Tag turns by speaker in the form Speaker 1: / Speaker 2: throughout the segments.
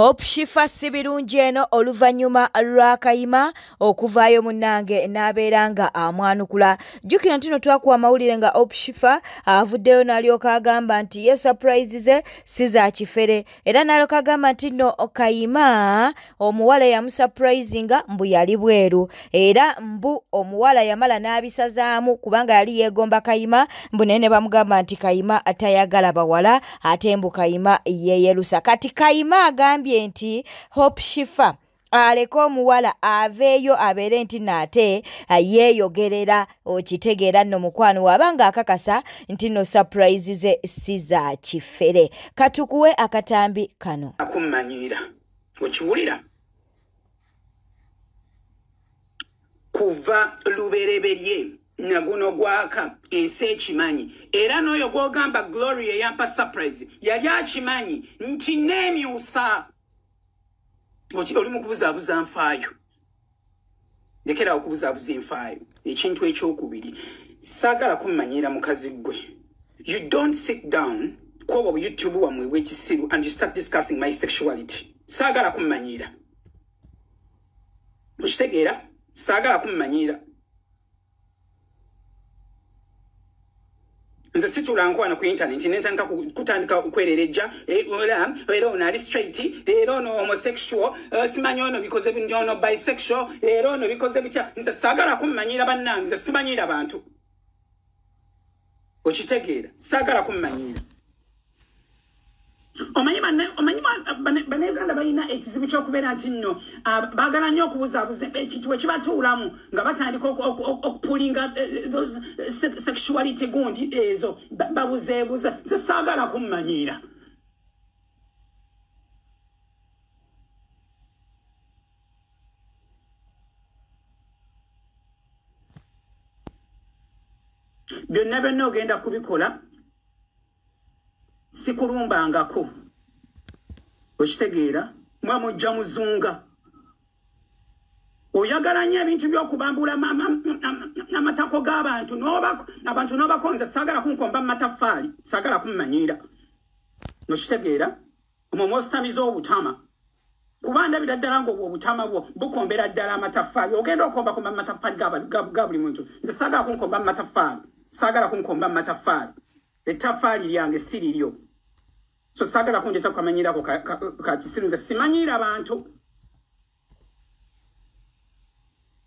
Speaker 1: Hope Shifa sibirungi eno oluvanyuma lwa Kayima okuvaayo munnange n'abeeranga amwanukula. Jjukira ntino twakuwa amawulire nga Hope Shifa avuddeyo n'alyoka agamba nti ye surprise ze si za kifere. Era n'alyoka agamba nti nno Kayima omuwala yamusurprisinga mbu yali bweru. Era mbu omuwala yamala n'abisazaamu kubanga yali yeegomba Kayima mbu naye ne bamugamba nti Kayima atayagala bawala ate mbu Kayima yeeyerusa. Kati Kayima agambye nti Hope Shifa aleko omuwala aveeyo abeere nti nate yeeyogerera okitegeera nno mukwano wabanga akakasa nti no surprise ze si za kifere. Katukuwe akatambi kano.
Speaker 2: Akumanyira okiwulira kuva lubereberye naguno gwaka ensi ekimanyi era n'oyo gwogamba Glory eyampa surprise yali akimanyi nti neemyusa oli mu kubuzaabuza nfaayo. Lekera okubuzaabuza enfaayo ekintu ekyokubiri saagala kumanyira mukazi gwe. You don't sit down kwa YouTube wamwe wekisiru and you start discussing my sexuality. Saagala kumanyira okitegeera saagala kumanyira. Nze situlankwana ku internet nentandika kutandika kwerereja era ono ali straight era ono homosexual simanyi ono bikoze ono bisexual era ono bikoze bitya. Nze saagala kumanyira bannange, nze simanyira bantu okitegeera saagala kumanyira. Omanyi bannayuganda balina ekizibu ky'okubeera nti nno baagala nnyo okubuzaabuza ekintu ekibatuulamu nga batandika okupulinga sexuality gundi ezo babuzeebuza. Se saagala kummanyiira. Byonna byonna ogenda kubikola sikulumbangako okitegeera mwamujja muzunga oyagala nnyo ebintu by'okubambula amatako g'abantu abantu n'obakonza. Saagala kunkomba mataffaali saagala kummanyiira okitegeera omwo mwositamiza obutama kuba ndabira ddala ng'obwo obutama bwo bukombera ddala amataffaali ogenda okombakomba amataffaali ga buli muntu. Nze saagala kunkomba mataffaali saagala kunkomba mataffaali. Ettaffaali lyange si liryo. So saagala kundeeta kukamanyirako ka kisiru. Nze simanyiira abantu.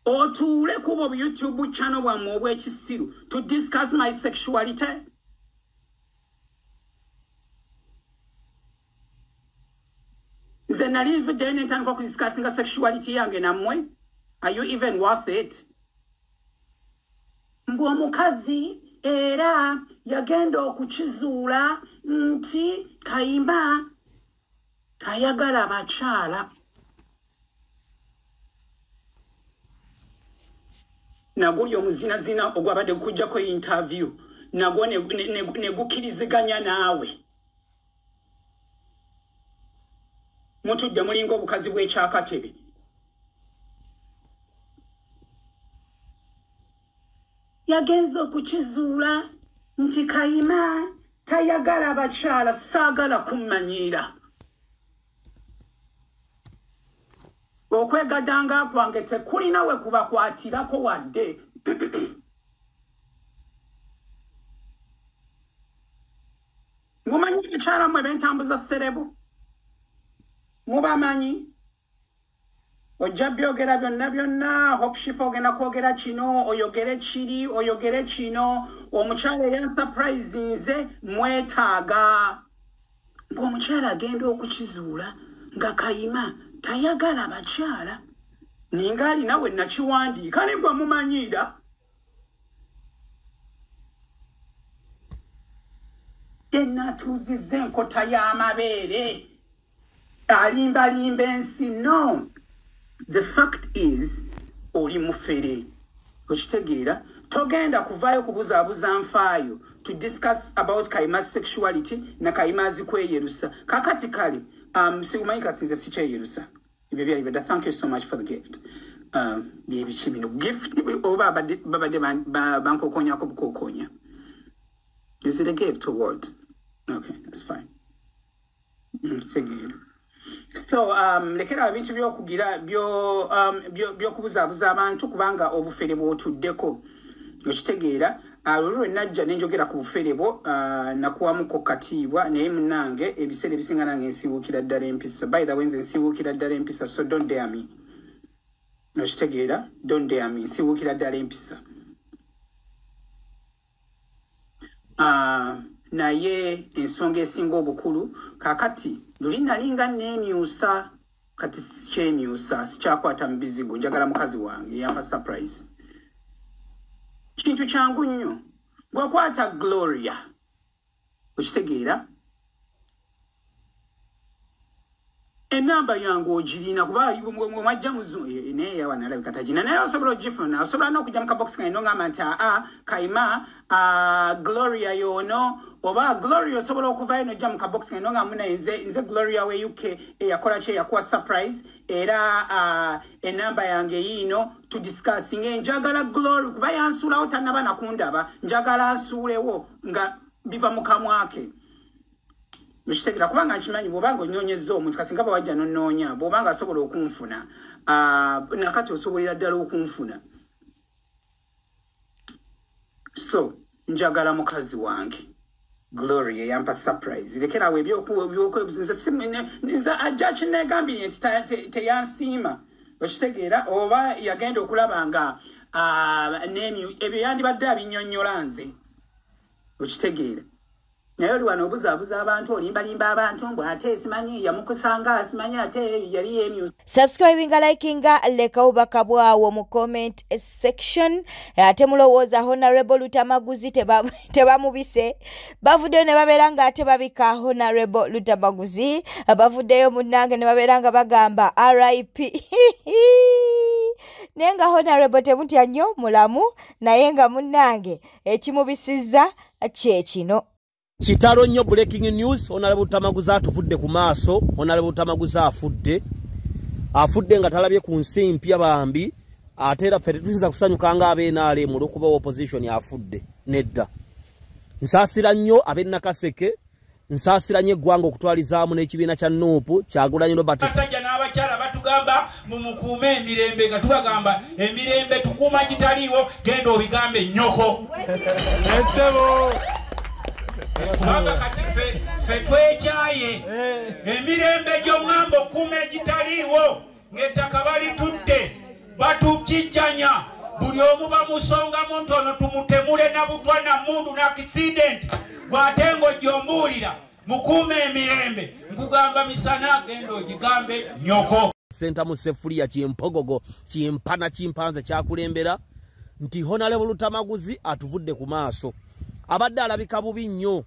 Speaker 2: Otuule kubo YouTube channel bwammwe obw'ekisiru to discuss my sexuality. Nze nali nveddeyo nentandika okudiscussinga sexuality yange nammwe. Are you even worth it? Mbu omukazi era yagenda okukizuula nti Kayima tayagala bakyala. Naguli omuzinazina ogwabadde gukujjako interview nagwo ne gukkiriziganya naawe. Mutudde mulinga obukazi bw'ekyakatebe. Yagenza okukizuula nti Kayima tayagala bakyala. Saagala kummanyiira. Okwegadanga kwange tekulina we kubakwatirako wadde. Mumanyi ebikyala mmwe bentambuza serebu? Mubamanyi? Ojja byogera byonna byonna. Hope Shifa ogenda kwogera kino oyogere kiri oyogere kino. Omukyala eyansurprise nze mwetaaga. Omukyala agenda okukizuula nga Kayima tayagala bakyala. Ninga alina we nakiwandiika ne gwe mumanyiira. Enatuuzizza enkota y'amabeere alimbalimba ensi. No. The fact is oli mufere okitegeera togenda kuvaayo kubuzaabuza nfaayo to discuss about Kayima's sexuality na Kayima azikweyerusa. Kakati kale siumanyi kati nze sikyeyerusa. Ibyo byalibadde. Thank you so much for the gift. Byebiki bino gift oba babadde bankokonyako bukokonya. Is it a gift or what? Okay, that's fine. Figure. So lekera ebintu byokugira byokubuzabuza abantu kubanga obufere bwotuddeko okitegeera olwo najja nenjogera ku bufere bwo nakuwamuko katiibwa naye munange ebiseera ebisinga nange nsibuukira ddala empisa. By the way nze nsibuukira ddala empisa, so don't dare me. Okitegeera, don't dare me, nsibuukira ddala empisa. Naye ensonga esinga obukulu kakati luli nalinga nemyusa kati sikyemyusa sikyakwata mu bizigo njagala mukazi wange yampa surprise. Kintu kyangu nnyo gwakwata Gloria okitegeera enamba yange ogirina kuba mwajja muzu naye yawanalabika tagina naye osobola ogifuna osobola n'okujja mu kabox kange nongamba nti Kaima Gloria yono oba Gloria osobola okuvayo n'ojja mu kabox kange nongamba naye nze Gloria we UK eyakola kye yakuwa surprise era enamba yange yiino to discussing njagala Gloria kuba yansuulawo tannaba nakundaba njagala asuulewo nga biva mu kamwake. Mishtegera kubanga nkimanyi bobanga onyonyezza omuntu kati ngaba wajja nonnoonya bobanga asobola okunfuna nakati osobolera ddala okunfuna. So njagala mukazi wange Gloria yampa surprise lekerawo ebyokwebuzinza ajja kinegambye nti teyansiima okitegeera oba yagenda okulaba nga ebyo yandibadde abinnyonnyola nze okitegeera. Naye oli wano obuzaabuza abantu olimbalimba abantu mbw ate simanyi yamukusanga simanyi ate yali yemyusa.
Speaker 1: Subscribinga likinga leka obubaka bwawo mu comment section ate mulowooza Honorable Lutamaguzi tebamubise bavuddeyo ne babeera nga ate babika Honorable Lutamaguzi bavuddeyo munnange ne babeera nga bagamba RIP naye nga Honorable temutya nnyo mulamu naye nga munnange ekimubisizza kyekino.
Speaker 3: Kitalo nnyo breaking news. Honorable Lutamaguzi atuvudde ku maaso. Honorable Lutamaguzi afudde nga talabye ku nsi mpya bambi ate era ffe tetuyinza kusanyuka nga ab'enaale mu lw'okuba opposition afudde nedda. Nsaasira nnyo ab'Nakaseke, nsaasira nnyo eggwanga okutwalizaamu n'ekibiina kya Nuupu Kyagulanyi Robert.
Speaker 4: Abasajja n'abakyala batugamba mumukuume emirembe nga tubagamba emirembe tukuuma gitaliiwo genda obigambe nnyoko. Esebo kubanga kati ffe twekyaye emirembe gy'oŋŋamba okuuma egitaliiwo ng'ettaka balitudde batukijjanya buli omu bamusongamu ntono tumutemule na butwa na mundu na accident gw'ate ng'ojjombuulira mukuume emirembe nkugamba misana genda ogigambe nnyoko.
Speaker 3: Senta mu sefuliya kimpogogo kimpana kimpanze kyakulembera nti Honorable Lutamaguzi atuvudde ku maaso. Abadde alabika bubi nnyo.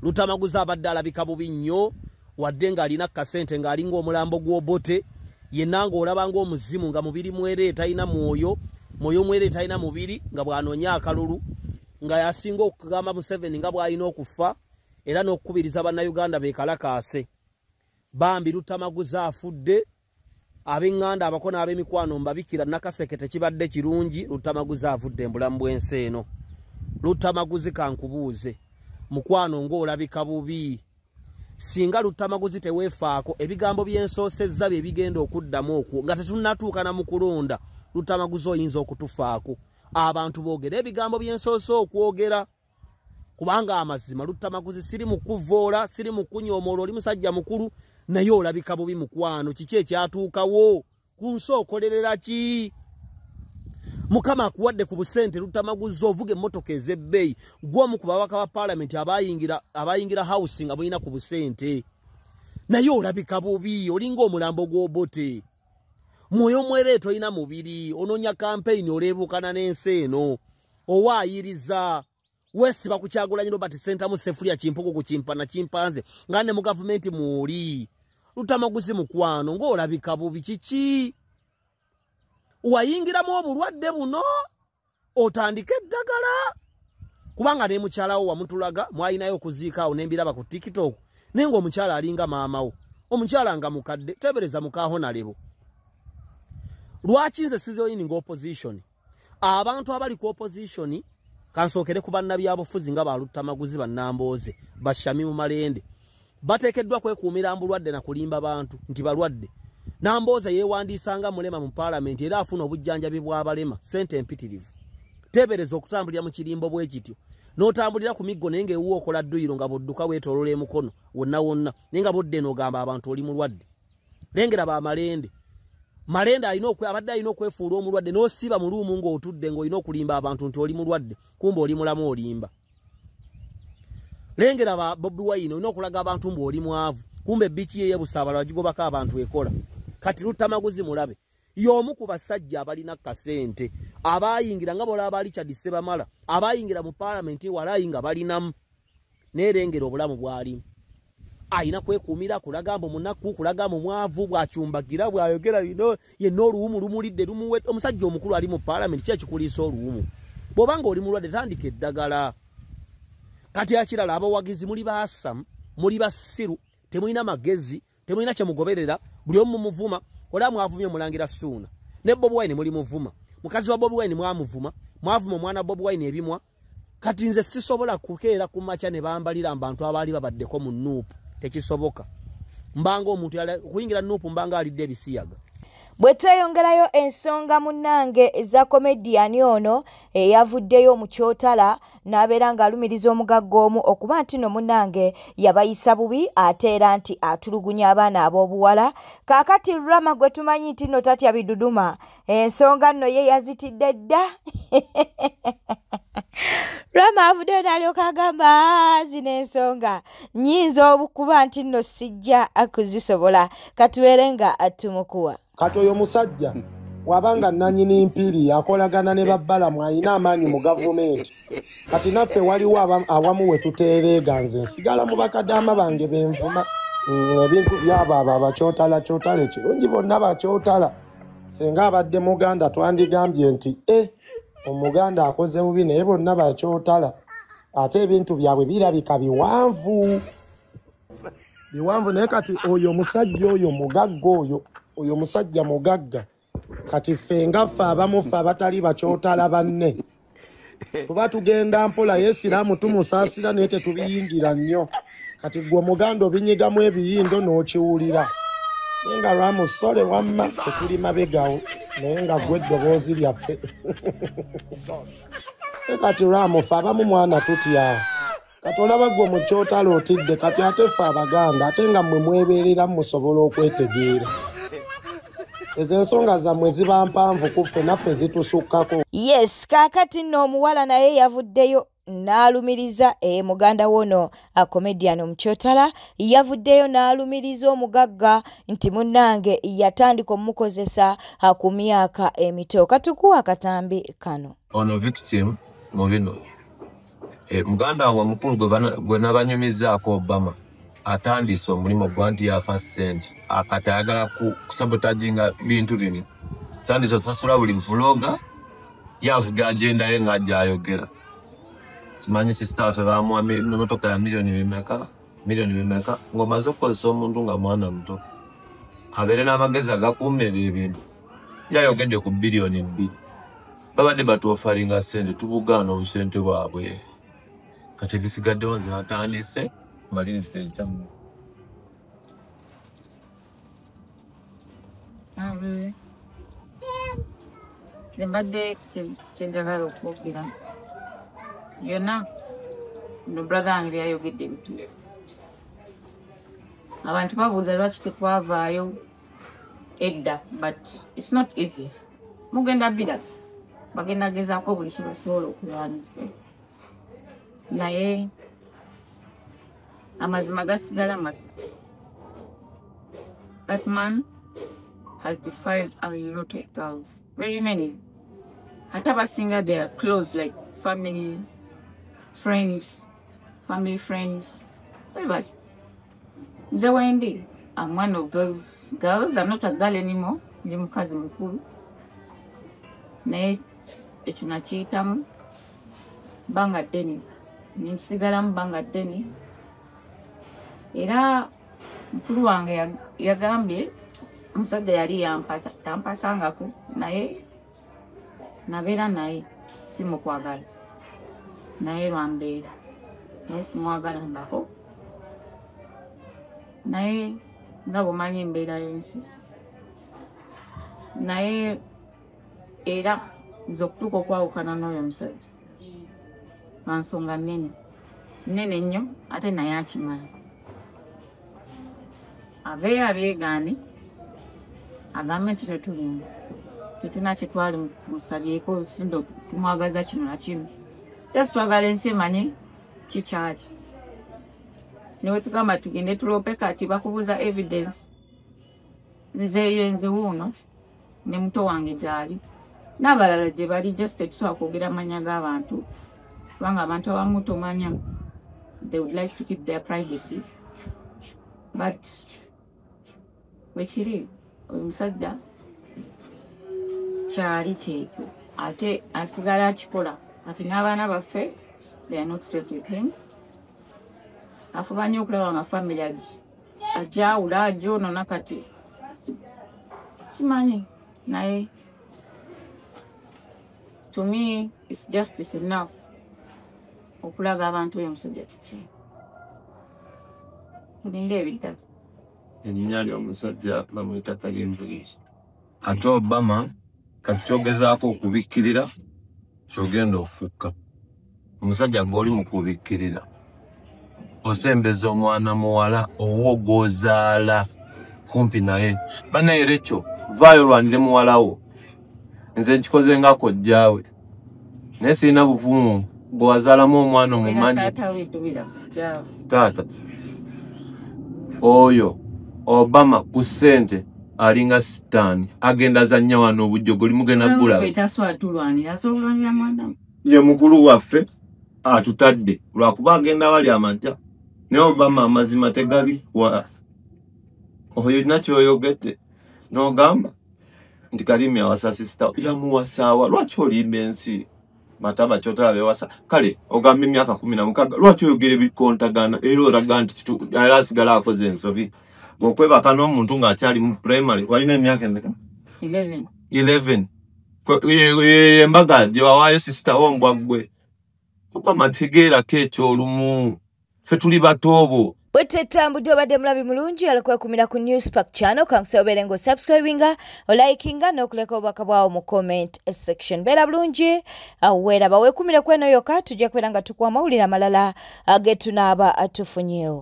Speaker 3: Lutamaguzi abadde alabika bubi nnyo wadde ng'alina kasente ng'alinga omulambo gw'obote yenna ng'olaba ng'omuzimu nga mubiri mwere talina mwoyo mwere talina mubiri nga bw'anoonya akalulu nga yasinga okugamba Museveni nga bw'alina okufa era n'okukubiriza bannayuganda beekalakaase. Bambi Lutamaguzi afudde ab'eŋŋanda abakono ab'emikwano mbabikira Nakaseke tekibadde kirungi. Lutamaguzi avudde embulamu bw'ensi eno. Lutamaguzi kankubuuze mukwano ng'olabika bubi singa Lutamaguzi teweefaako ebigambo by'ensoosezza bye bigenda okuddamu okwo nga tetunnatuuka na mu kulonda Lutamaguzi oyinza okutufaako abantu boogera ebigambo by'ensoosa okwogera kubanga amazima Lutamaguzi siri mu kuvoola siri mu kunyoomoola oli musajja mukulu naye olabika bubi mukwano kiki ekyatuukawo ku nsi okolerera ki? Mukama akuwadde ku busente Lutamaguzi ovuga emmotoka ez'ebbeeyi gw'omu ku babaka ba parliament abayingira house nga bulina ku busente naye olabika bubi olinga omulambo gw'obote mwoyo mwereeto olina mubiri onoonya campaign oleebukana n'ensi eno owaayiriza weesiba ku Kyagulanyi Robert Center mu sefuliya kimpogo ku kimpana kimpanze nga ne mu gavumenti mwoli. Lutamaguzi mukwano ng'olabika bubi kiki? Wayingiramu obulwadde buno otandike eddagala kubanga ne mukyalawo wamutulaga mwalinayo okuziikaawo n'embiraba ku TikTok naye ng'omukyala alinga maamawo omukyala nga mukadde tebereza muka Honorable. Lwaki nze sizoyininga opposition abantu abali ku opposition kansookere ku bannabyabufuzi nga ba Lutamaguzi bannambooze bashami mu malende bateekeddwa kwekuumira mbulwadde na kulimba bantu nti balwadde. Nambooza yeewandiisanga mulema mu paalamenti era afuna obujjanjabi bw'abalema ssente empitirivu. Teebereza okutambulira mu kirimbo bwe kityo. N'otambulira ku miggo naye ng'ewuwo okola dduyiro nga bw'odduka weetoolola emukono wonna wonna naye nga bw'odde n'ogamba abantu oli mulwadde. Lengera bamalende. Malende abadde alina okwefuula omulwadde n'osiba mu luumu ng'otudde ng'olina okulimba abantu nti oli mulwadde kumbe oli mulamu olimba. Lengera ba Bobi Wine olina okulaga abantu mbu oli mwavu kumbe biki ye busaabala bagigobako abantu ekola. Kati Lutamaguzi mulabe y'omu ku basajja abalina kasente abayingira nga bolaba Richard Sebamala abayingira mu parliament walayi nga balinamu nerengera obulamu bwalimu. Aina kwekuumira kulaga mbu munaku kulaga mu mwavu bwacyumbagira bwayogera bino yenno oluwumu lumulidde lumuwe omusajja omukulu ali mu parliament kye kikuliisa oluwumu. Bw'obanga oli mulwadde tandika eddagala. Kati akirala abawagizi muli baasamu muli basiru temulina magezi temulina kye mugoberera buli omu muvuma ola mwavumye omulangira Ssuuna ne Bobi Wine muli muvuma mukazi wa Bobi Wine mwavuma omwana Bobi Wine ebimwa. Kati nze sisobola kukeera ku makya ne bambalira abantu abaali babaddeko mu nuupu tekisoboka. Mbanga omuntu kuyingira nuupu mbanga alidde ebisiyaga.
Speaker 1: Bwe tweyongerayo ensonga munnange eza komediyani ono eyavuddeyo mu kyotala n'abeera ng'alumiriza omugagga omu okuba nti no munnange yabayisa bubi ate era nti atulugunya abaana ab'obuwala. Kaakati Rama gwe tumanyi nti no tatya biduduma ensonga nno ye yazitidde dda. Rama avuddeyo n'alyoka agamba zino ensonga nnyinza obukuba nti nno sijja kuzisobola katubeere nga tumukuwa.
Speaker 5: Kati oyo musajja wabanga nanyini mpiri akolagana ne babbalamu alina amaanyi mu gavumenti. Kati naffe waliwo awamu we tuteereega nze nsigala mu bakadaama bange benvuma ebintu byabo abo abakyotala ekirungi bonna bakyotala. Senga abadde Muganda twandigambye nti Omuganda akoze bubi naye bonna bakyotala ate ebintu byabwe birabika biwanvu naye kati oyo omusajja oyo mugagga oyo musajja mugagga kati ffe ngaffe abamufe abatali bakyotala banne tuba tugenda mpola yesiraamu tumusaasira naye tetubiyingira nnyo. Kati gwe Omuganda obinyigamu ebiyindo n'okiwulira naye nga lwamusole wamma tetuli mabegawo naye nga gwe eddoboozi lyaffe. Kati lwamufe abamu mwana tutya kati olaba gwe mu kyotala otidde kati ate ffe Abaganda ate nga mmwe mwebeerera musobola okwetegeera. Ezo ensonga zammwe ziba mpanvu kuffe naffe zitusukkako.
Speaker 1: Yes, kaakati nno omuwala naye yavuddeyo n'alumiriza muganda wono comedian omukyotala yavuddeyo n'alumiriza omugagga nti munnange yatandika omukozesa ku myaka emito. Katukuwa akatambi kano.
Speaker 6: Ono victim mu bino. Muganda wange omukulu gwe nabanyumizaako Obama atandise omulimu gwa nti yafa ssente akati ayagala kusabotaginga bintu bino. Atandise okusasula buli vloga yavuga agenda ye ng'ajja ayogera. Simanyi sister ffe bamuwa emmotoka ya milioni bimeka ng'omaze okukozesa omuntu nga mwana muto abeere n'amagezi agakuuma ebyo ebintu. Yayogedde ku bilioni 2 babadde batuofaringa ssente tubugaana obusente bwabwe. Kati ebisigaddewo nze natandise maliriza ekyammwe.
Speaker 7: Nze mbadde kyenjagala okwogera yonna no brother wange yayogedde ebituufu. Abantu babuuza lwaki tekwavaayo edda but it's not easy. Mugenda bira bagenda gezaako buli kye basobola okulwanyisa naye amazima gasigala mazima. That man has defied a lot of girls, very many. Ate abasinga they are close like family friends. But nze wendi, I'm one of those girls. I'm not a girl anymore. Ndi mukazi mukulu. Naye ekyo nakiyitamu banga ddene. Ninkisigalamu banga ddene. Era mukulu wange yagambye omusajja yali yampasa tampasangako naye nabeera naye simukwagala naye lwambeera naye simwagala mbako naye nga bwomanyi embeera y'ensi naye era nze okutuuka okwawukana n'oyo omusajja lwa nsonga nnene nnyo ate naye akimanyi aveeyo abyegaane agambe nti netulimu tetuna kye twali musabyeko sindo tumwagaza kino na kino just twagala ensi emanye kikyali newe tugamba tugende tulope kati bakubuuza evidence nze wuuno ne muto wange gyali n'abalala gye bali just tetusobola kwogera amanya g'abantu kubanga abantu abamu tomanya they would like to keep their privacy but wekiri oyo musajja kyali kyekyo ate asigala akikola ati n'abaana baffe they are not safe with him afuba nnyo okulaba nga family ajawula ajoonona kati simanyi naye to me it's justice enough okulaga abantu oyo omusajja kiki tulinda ebitabo
Speaker 6: erinnya ly'omusajja bamuyita Kalimbulizi ate Obama kati kyogezaako okubikkirira kyogenda ofukka omusajja gw'oli mu kubikkirira osembeza omwana muwala owo gw'ozaala kumpi naye banaye Rachel vaayo olwanire muwalawo nze nkikoze nga kojjaawe naye sirina buvumu bwe wazaalamu omwana omumanyi taata oyo Obama ku ssente alinga sitaani agenda zanya wano obujjogo limugenda bbula ye mukulu waffe atutadde lwakuba agenda wali amatya naye Obama amazima tegabi oyo nakyoyogedde n'ogamba nti Kalimi awasa sisita yamuwasaawa lwaki olimba ensi mataba kyotala bewasa kale ogamba emyaka 16 lwaki oyogera ebikontagana era oraga nti era asigala akoze ensobi bw'okwebaka n'omuntu ng'akyali mu primary walina emyaka endeka 11 embaga gye wawaayo sisita wo mbwa ggwe Obama tegeerako ekyolumu ffe tuli batoobo
Speaker 1: Bwetetambudde obadde mulabi mulungi alakwekumira ku Newspark channel kankuse obeere ng'osubscribinga olikinga n'okuleka obubaka bwawo mu comment section beera bulungi weeraba weekumire kweno yokka tujja kubeera nga tukuwa amawulire amalala ge tunaaba tufunyeewo.